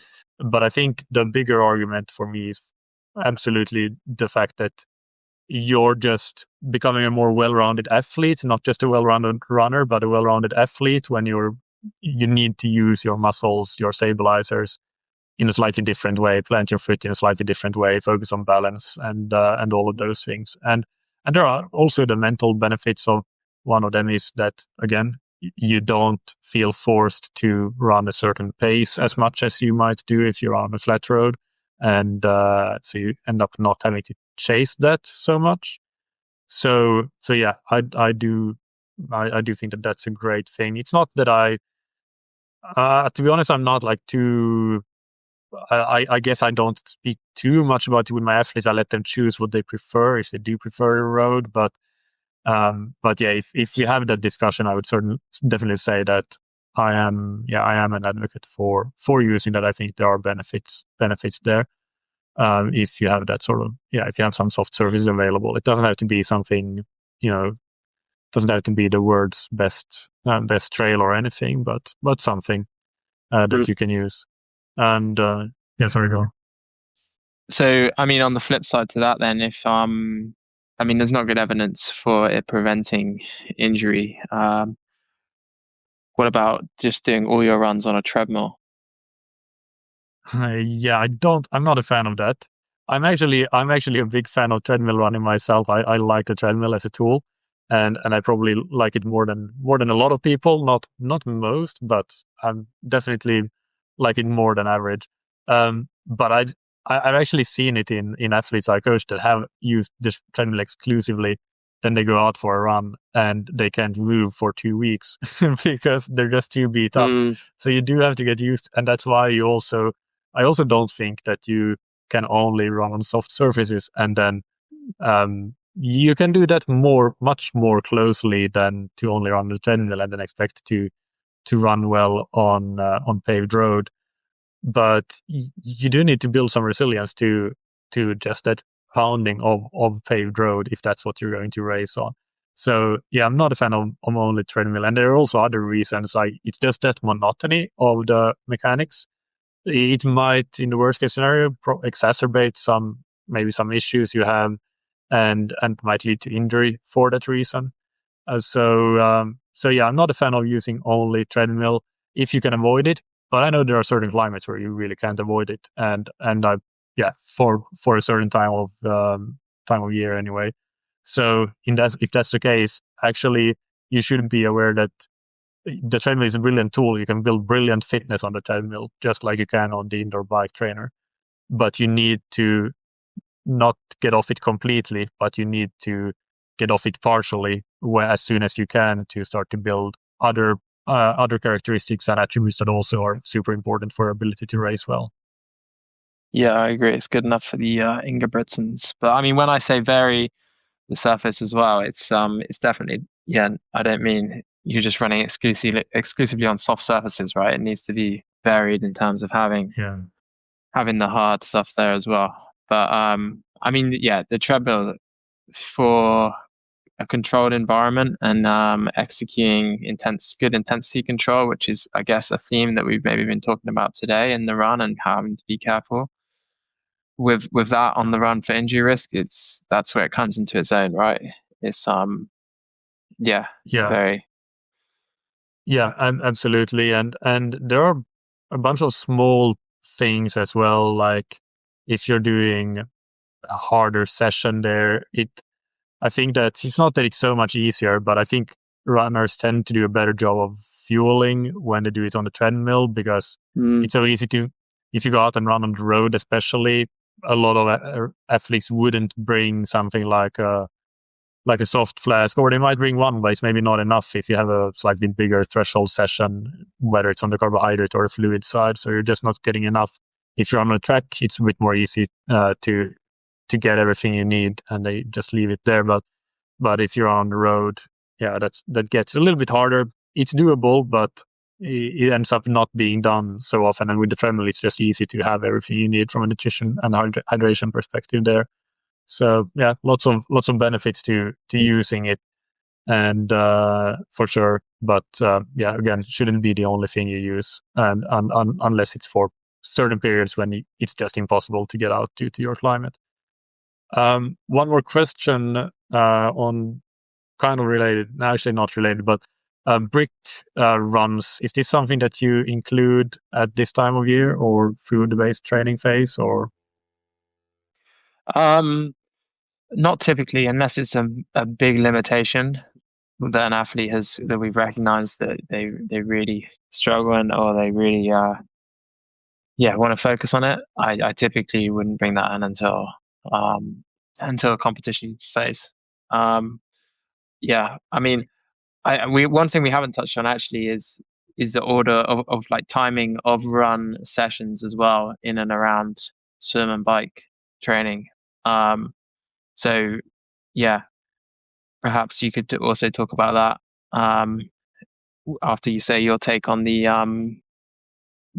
I think the bigger argument for me is absolutely the fact that you're just becoming a more well-rounded athlete, not just a well-rounded runner, but a well-rounded athlete when you need to use your muscles, your stabilizers in a slightly different way, plant your foot in a slightly different way, focus on balance and all of those things. And there are also the mental benefits of. One of them is that, again, you don't feel forced to run a certain pace as much as you might do if you're on a flat road. And so you end up not having to chase that so much. So yeah, I do think that that's a great thing. It's not that to be honest, I'm not like too... I guess I don't speak too much about it with my athletes. I let them choose what they prefer, if they do prefer a road. But yeah, if you have that discussion, I would definitely say that I am an advocate for using that. I think there are benefits there. If you have that sort of, if you have some soft surface available, it doesn't have to be something, doesn't have to be the world's best trail or anything, but something that you can use. And sorry, go on. So, I mean, on the flip side to that, then, if there's not good evidence for it preventing injury. What about just doing all your runs on a treadmill? I'm not a fan of that. I'm actually a big fan of treadmill running myself. I like the treadmill as a tool, and I probably like it more than a lot of people. Not most, but I'm definitely like it more than average. But I've actually seen it in athletes I coach that have used this treadmill exclusively. Then they go out for a run and they can't move for 2 weeks because they're just too beat up. So you do have to get used, and that's why I also don't think that you can only run on soft surfaces, and then you can do that much more closely than to only run the treadmill and then expect to run well on paved road. But you do need to build some resilience to just that pounding of paved road if that's what you're going to race on. So yeah, I'm not a fan of only treadmill, and there are also other reasons. Like, it's just that monotony of the mechanics. It might, in the worst case scenario, exacerbate some issues you have, and might lead to injury for that reason. So yeah, I'm not a fan of using only treadmill if you can avoid it. But I know there are certain climates where you really can't avoid it, and for a certain time of year anyway. So if that's the case, actually, you should be aware that the treadmill is a brilliant tool. You can build brilliant fitness on the treadmill, just like you can on the indoor bike trainer. But you need to not get off it completely, but you need to get off it partially as soon as you can to start to build other characteristics and attributes that also are super important for your ability to race well. Yeah, I agree. It's good enough for the Ingebrigtsens. But I mean, when I say vary the surface as well, it's definitely, I don't mean you're just running exclusively on soft surfaces, right? It needs to be varied in terms of having the hard stuff there as well. But I mean, the treadmill for a controlled environment and executing good intensity control, which is, I guess, a theme that we've maybe been talking about today in the run and having to be careful with that on the run for injury risk. That's where it comes into its own, right? It's very. Yeah, absolutely. And there are a bunch of small things as well, like if you're doing a harder session there, I think that it's not that it's so much easier, but I think runners tend to do a better job of fueling when they do it on the treadmill, because it's so easy to, if you go out and run on the road, especially, a lot of athletes wouldn't bring something like a soft flask, or they might bring one, but it's maybe not enough if you have a slightly bigger threshold session, whether it's on the carbohydrate or fluid side. So you're just not getting enough. If you're on a track, it's a bit more easy to get everything you need, and they just leave it there. But if you're on the road, that gets a little bit harder. It's doable, but it ends up not being done so often. And with the treadmill, it's just easy to have everything you need from a nutrition and hydration perspective there. So yeah, lots of benefits to using it, and for sure. But again, shouldn't be the only thing you use, and unless it's for certain periods when it's just impossible to get out due to your climate. One more question on kind of related, actually not related, but brick runs. Is this something that you include at this time of year or through the base training phase, or? Not typically, unless it's a big limitation that an athlete has, that we've recognized that they really struggle in, or they really want to focus on it. I typically wouldn't bring that in until a competition phase. I mean, one thing we haven't touched on actually is the order of like timing of run sessions as well, in and around swim and bike training. So yeah, perhaps you could also talk about that after you say your take on the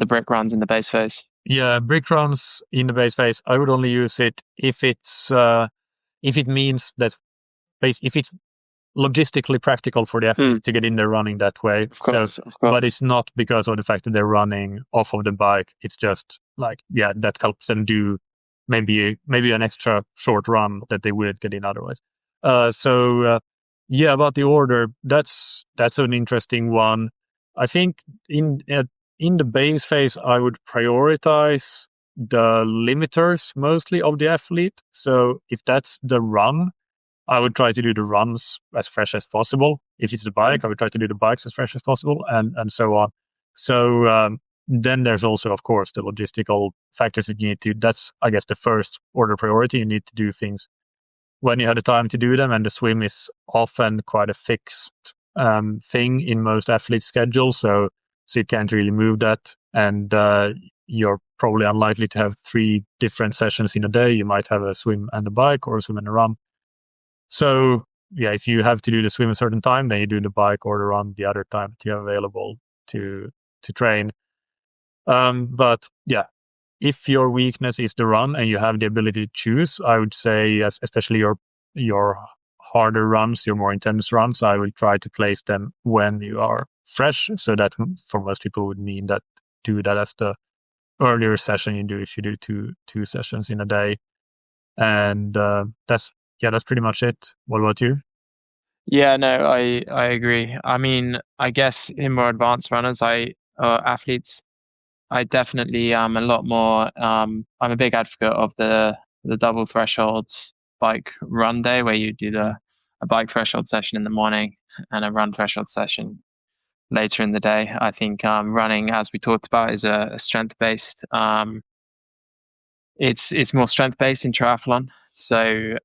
brick runs in the base phase. Yeah, brick runs in the base phase, I would only use it if it's if it means that if it's logistically practical for the athlete to get in there running that way. Of course. But it's not because of the fact that they're running off of the bike. It's just like, that helps them do maybe an extra short run that they wouldn't get in otherwise. About the order, that's an interesting one. I think in the base phase, I would prioritize the limiters mostly of the athlete. So if that's the run, I would try to do the runs as fresh as possible. If it's the bike, I would try to do the bikes as fresh as possible, and so on. So then there's also, of course, the logistical factors that you need to. That's, I guess, the first order priority. You need to do things when you have the time to do them, and the swim is often quite a fixed thing in most athletes' schedules. So you can't really move that, and you're probably unlikely to have 3 different sessions in a day. You might have a swim and a bike, or a swim and a run. So if you have to do the swim a certain time, then you do the bike or the run the other time that you have available to train. But if your weakness is the run and you have the ability to choose, I would say, especially your harder runs, your more intense runs, I will try to place them when you are fresh. So that for most people would mean that do that as the earlier session you do if you do two sessions in a day. And that's pretty much it. What about you? Yeah, no, I agree. I mean, I guess in more advanced runners, athletes, I definitely am a lot more. I'm a big advocate of the double threshold bike run day, where you do a bike threshold session in the morning and a run threshold session later in the day. I think running, as we talked about, is a strength based. It's more strength based in triathlon, so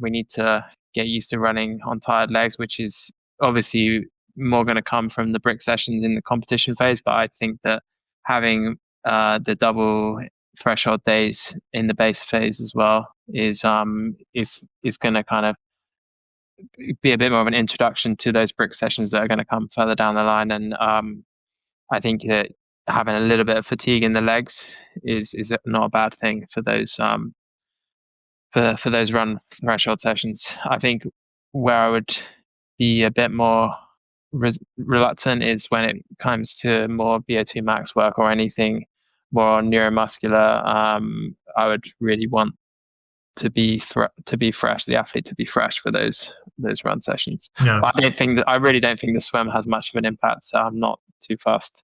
we need to get used to running on tired legs, which is obviously more going to come from the brick sessions in the competition phase. But I think that having the double threshold days in the base phase as well is going to kind of be a bit more of an introduction to those brick sessions that are going to come further down the line. And I think that having a little bit of fatigue in the legs is not a bad thing for those for those run threshold sessions. I think where I would be a bit more reluctant is when it comes to more VO2 max work or anything more neuromuscular. I would really want to be fresh, the athlete to be fresh for those run sessions. Yeah. But I really don't think the swim has much of an impact, so I'm not too fussed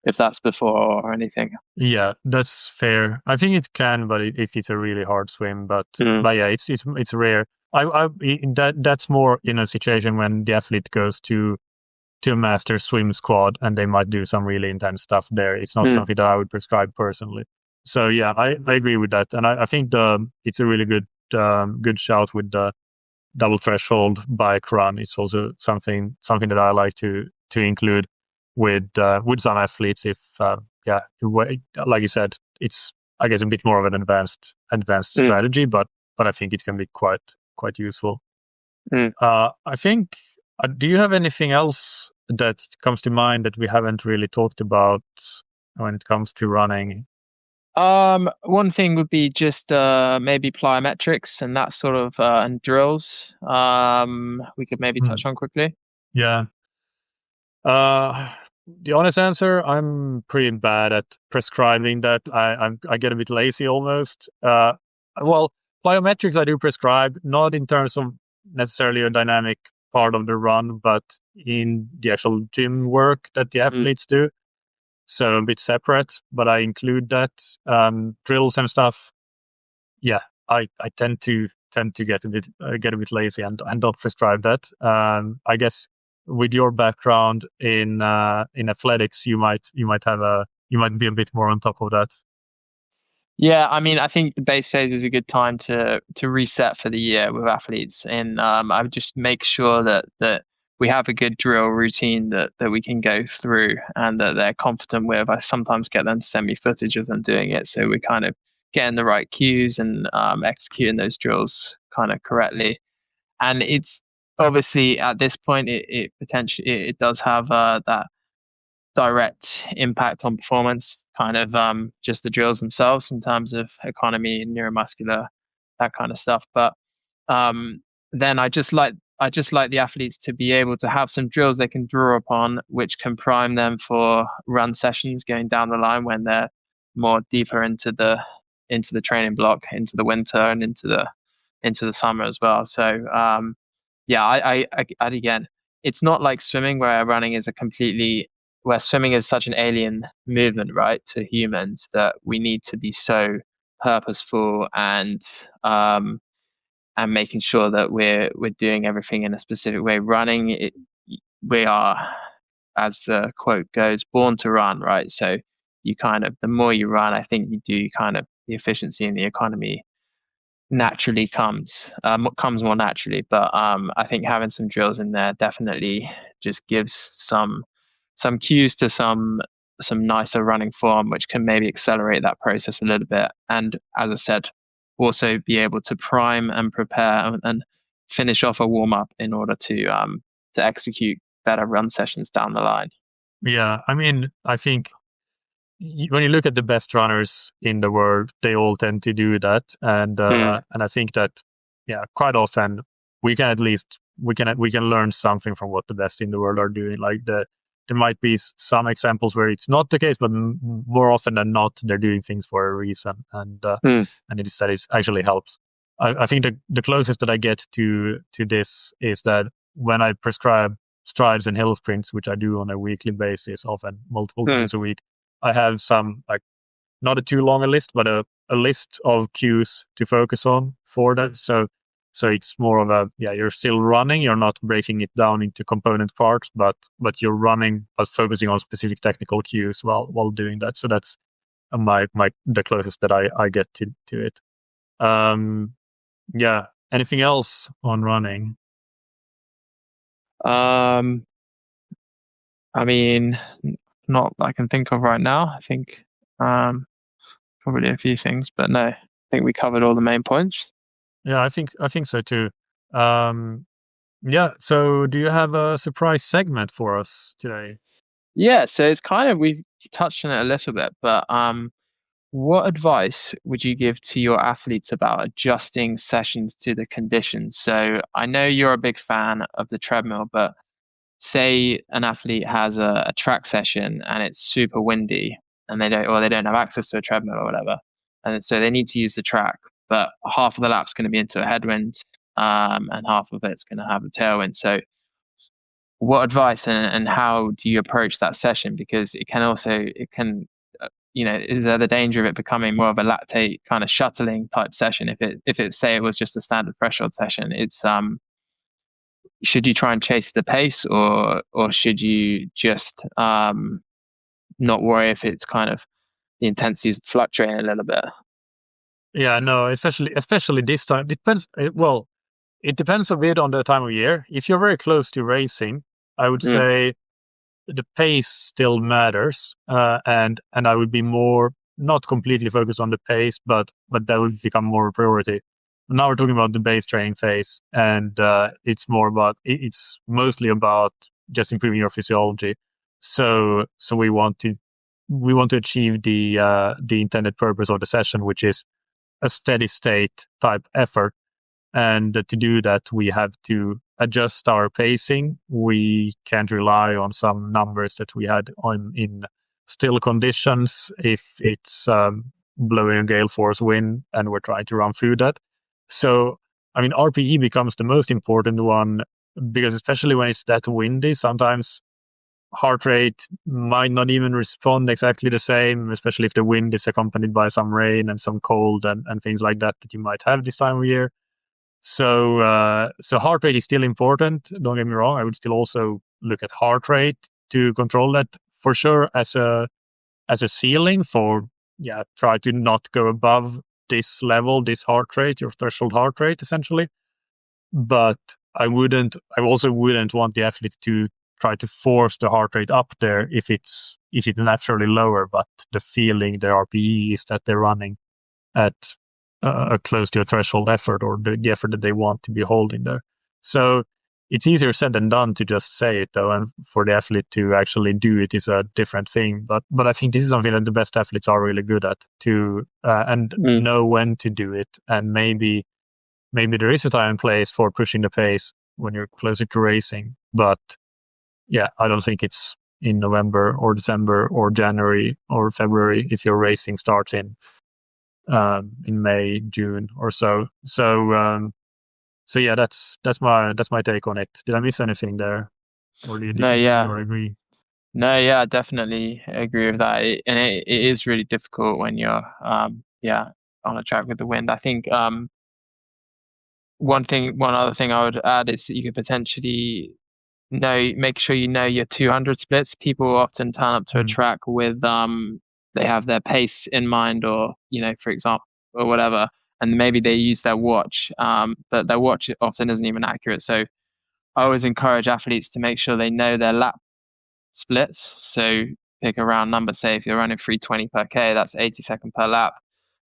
if that's before or anything. Yeah, that's fair. I think it can, but if it's a really hard swim, but yeah, it's rare. That's more in a situation when the athlete goes to a master swim squad and they might do some really intense stuff there. It's not something that I would prescribe personally. So yeah, I agree with that, and I think it's a really good shout with the double threshold bike run. It's also something that I like to include with some athletes. If like you said, it's I guess a bit more of an advanced strategy, but I think it can be quite useful. I think. Do you have anything else that comes to mind that we haven't really talked about when it comes to running? One thing would be just maybe plyometrics and that sort of and drills. We could maybe touch on quickly. Yeah. The honest answer, I'm pretty bad at prescribing that. I get a bit lazy almost. Well, plyometrics I do prescribe, not in terms of necessarily a dynamic part of the run, but in the actual gym work that the athletes do. So a bit separate, but I include that. Drills and stuff. Yeah, I tend to get a bit lazy and don't prescribe that. I guess with your background in athletics, you might be a bit more on top of that. Yeah, I mean, I think the base phase is a good time to reset for the year with athletes, and I would just make sure that we have a good drill routine that we can go through and that they're confident with. I sometimes get them to send me footage of them doing it, so we're kind of getting the right cues and executing those drills kind of correctly. And it's obviously at this point it potentially it does have that direct impact on performance, kind of just the drills themselves in terms of economy and neuromuscular, that kind of stuff. But then I just like the athletes to be able to have some drills they can draw upon, which can prime them for run sessions going down the line when they're more deeper into the training block, into the winter and into the summer as well. So yeah, I again, it's not like swimming where swimming is such an alien movement, right, to humans that we need to be so purposeful and making sure that we're doing everything in a specific way. Running, we are, as the quote goes, born to run, right? So you kind of, the more you run, I think you do kind of the efficiency and the economy naturally comes more naturally. But I think having some drills in there definitely just gives some cues to some nicer running form, which can maybe accelerate that process a little bit. And as I said, also be able to prime and prepare and finish off a warm up in order to execute better run sessions down the line. Yeah, I mean, I think when you look at the best runners in the world, they all tend to do that, and I think that quite often we can learn something from what the best in the world are doing. Like there might be some examples where it's not the case, but more often than not, they're doing things for a reason, and it actually helps. I think the closest that I get to this is that when I prescribe strides and hill sprints, which I do on a weekly basis, often multiple times a week, I have some, like, not a too long a list, but a list of cues to focus on for that. So it's more of you're still running, you're not breaking it down into component parts, but you're running, but focusing on specific technical cues while doing that. So that's the closest that I get to it. Anything else on running? I mean, not that I can think of right now. I think probably a few things, but no, I think we covered all the main points. Yeah, I think so too. So do you have a surprise segment for us today? Yeah, so it's kind of, we've touched on it a little bit, but what advice would you give to your athletes about adjusting sessions to the conditions? So I know you're a big fan of the treadmill, but say an athlete has a track session and it's super windy and they don't have access to a treadmill or whatever. And so they need to use the track, but half of the lap's going to be into a headwind, and half of it's going to have a tailwind. So what advice and how do you approach that session? Because it can, is there the danger of it becoming more of a lactate kind of shuttling type session? If it say it was just a standard threshold session, it's should you try and chase the pace, or should you just not worry if it's kind of the intensity is fluctuating a little bit? Yeah, no, especially this time. It depends. Well, it depends a bit on the time of year. If you're very close to racing, I would say the pace still matters, and I would be more not completely focused on the pace, but that would become more a priority. Now we're talking about the base training phase, and it's mostly about just improving your physiology. So we want to achieve the intended purpose of the session, which is a steady state type effort. And to do that, we have to adjust our pacing. We can't rely on some numbers that we had in still conditions if it's blowing a gale force wind and we're trying to run through that. So, I mean, RPE becomes the most important one, because especially when it's that windy, sometimes heart rate might not even respond exactly the same, especially if the wind is accompanied by some rain and some cold and things like that you might have this time of year. So heart rate is still important. Don't get me wrong. I would still also look at heart rate to control that for sure as a ceiling for, try to not go above this level, this heart rate, your threshold heart rate, essentially. But I also wouldn't want the athlete to try to force the heart rate up there if it's naturally lower, but the feeling, the RPE, is that they're running at close to a threshold effort, or the effort that they want to be holding there. So it's easier said than done to just say it, though, and for the athlete to actually do it is a different thing. But I think this is something that the best athletes are really good at, know when to do it. And maybe there is a time and place for pushing the pace when you're closer to racing. But yeah, I don't think it's in November or December or January or February if your racing starts in May, June or so. So yeah, that's my take on it. Did I miss anything there, or do you disagree or agree? No, yeah, I definitely agree with that. It is really difficult when you're on a track with the wind. I think one other thing I would add is that you could potentially make sure you know your 200 splits. People often turn up to a track with they have their pace in mind, or for example, or whatever, and maybe they use their watch, but their watch often isn't even accurate. So I always encourage athletes to make sure they know their lap splits. So pick a round number. Say if you're running 320 per K, that's 80 seconds per lap.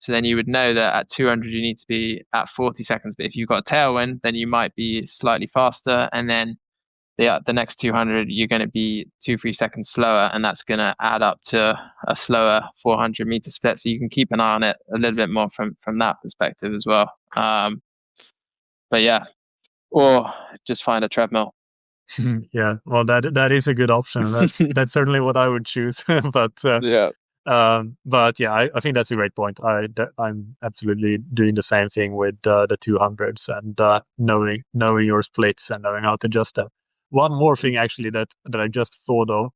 So then you would know that at 200 you need to be at 40 seconds. But if you've got a tailwind, then you might be slightly faster, and then the next 200 you're going to be 2-3 seconds slower, and that's going to add up to a slower 400 meter split. So you can keep an eye on it a little bit more from that perspective as well. But yeah, or just find a treadmill. Yeah, well, that is a good option. That's certainly what I would choose. But yeah, I think that's a great point. I'm absolutely doing the same thing with the 200s and knowing your splits and knowing how to adjust them. One more thing, actually, that I just thought of.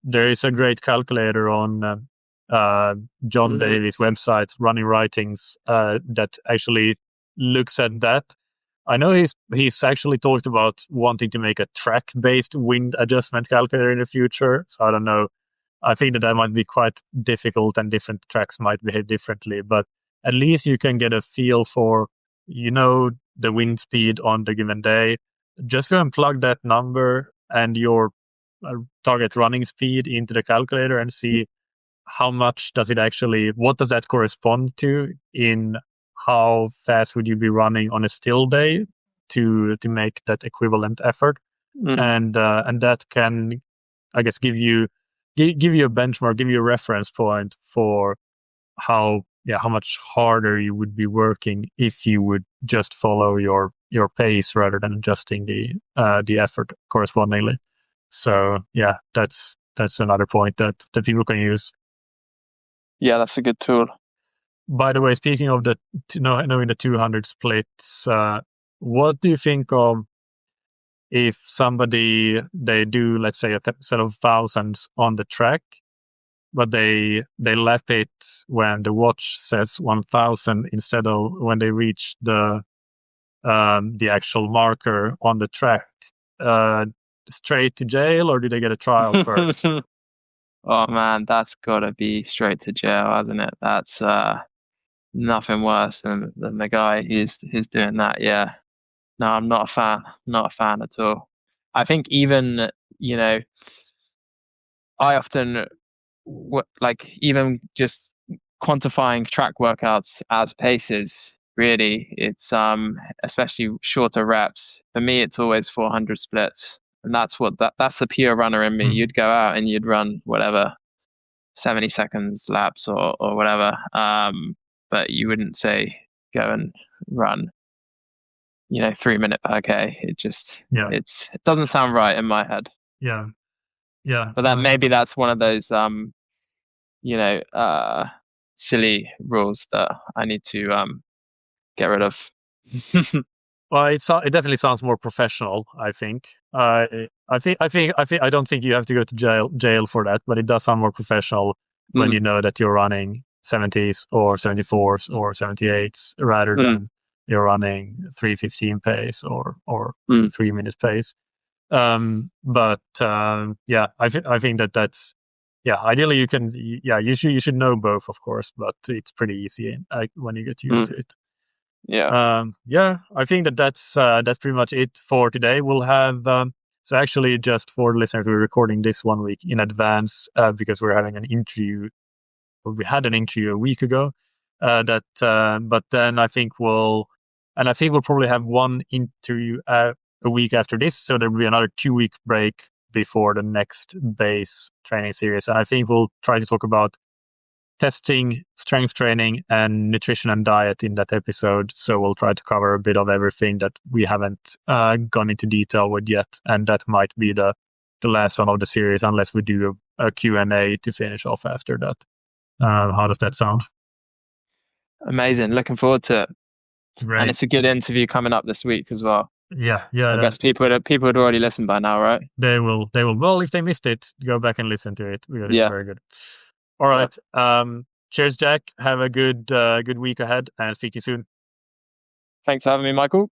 There is a great calculator on John Daly's website, Running Writings, that actually looks at that. I know he's actually talked about wanting to make a track-based wind adjustment calculator in the future. So I don't know. I think that might be quite difficult, and different tracks might behave differently. But at least you can get a feel for, the wind speed on the given day. Just go and plug that number and your target running speed into the calculator and see what does that correspond to in how fast would you be running on a still day to make that equivalent effort. And that can, I guess, give you a benchmark, give you a reference point for how much harder you would be working if you would just follow your pace rather than adjusting the effort correspondingly. So yeah, that's another point that people can use. Yeah, that's a good tool. By the way, speaking of knowing the 200 splits, what do you think of if somebody, they do, let's say, a set of thousands on the track, but they lap it when the watch says 1000 instead of when they reach the actual marker on the track? Straight to jail, or do they get a trial first? Oh man, that's gotta be straight to jail, hasn't it? That's nothing worse than the guy who's doing that. Yeah. No, I'm not a fan. Not a fan at all. I think even, I often even just quantifying track workouts as paces. Really, it's especially shorter reps. For me, it's always 400 splits, and that's the pure runner in me. You'd go out and you'd run whatever 70 seconds laps or whatever, but you wouldn't say go and run 3 minute per K. It doesn't sound right in my head. Yeah. But maybe that's one of those silly rules that I need to get rid of. Well, it definitely sounds more professional, I think. I don't think you have to go to jail for that, but it does sound more professional when you know that you're running 70s or 74s or 78s rather than you're running 3:15 pace or 3 minutes pace. But I think that's ideally you should know both, of course, but it's pretty easy when you get used to it. I think that's pretty much it for today. We'll have so actually, just for the listeners, we're recording this 1 week in advance because we're having an interview. We had an interview a week ago. But then I think we'll probably have one interview a week after this, so there will be another 2-week break before the next base training series. And I think we'll try to talk about testing, strength training, and nutrition and diet in that episode. So we'll try to cover a bit of everything that we haven't gone into detail with yet, and that might be the last one of the series, unless we do a Q&A to finish off after that. How does that sound? Amazing. Looking forward to it. Great. And it's a good interview coming up this week as well. Yeah. I guess people would already listen by now, right? They will. Well, if they missed it, go back and listen to it because it's very good. All right. Cheers, Jack. Have a good week ahead, and speak to you soon. Thanks for having me, Michael.